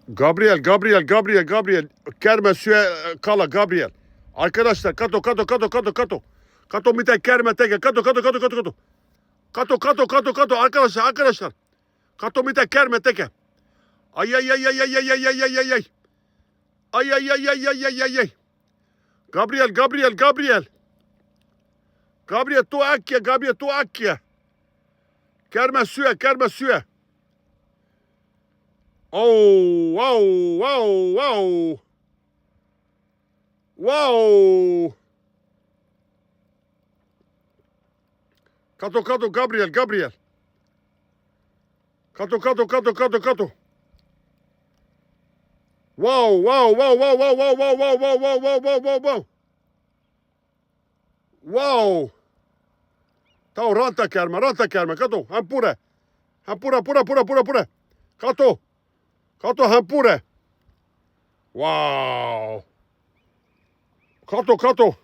Gabriel. Kerme syö kala, Gabriel. Arkadaşlar kato. Kato miten kerme tekee. Kato. Kato. Arkadaşlar. Kato miten kerme tekee. Ai. Ai. Gabriel. Gabriel, tuu äkkiä. Kerme syö. Oh, wow. Kato, Gabriel. Kato. Wow. Wow. Tää on rantakäärmä. Kato, hän pure. Pure. Kato, hän pure. Wow. Kato.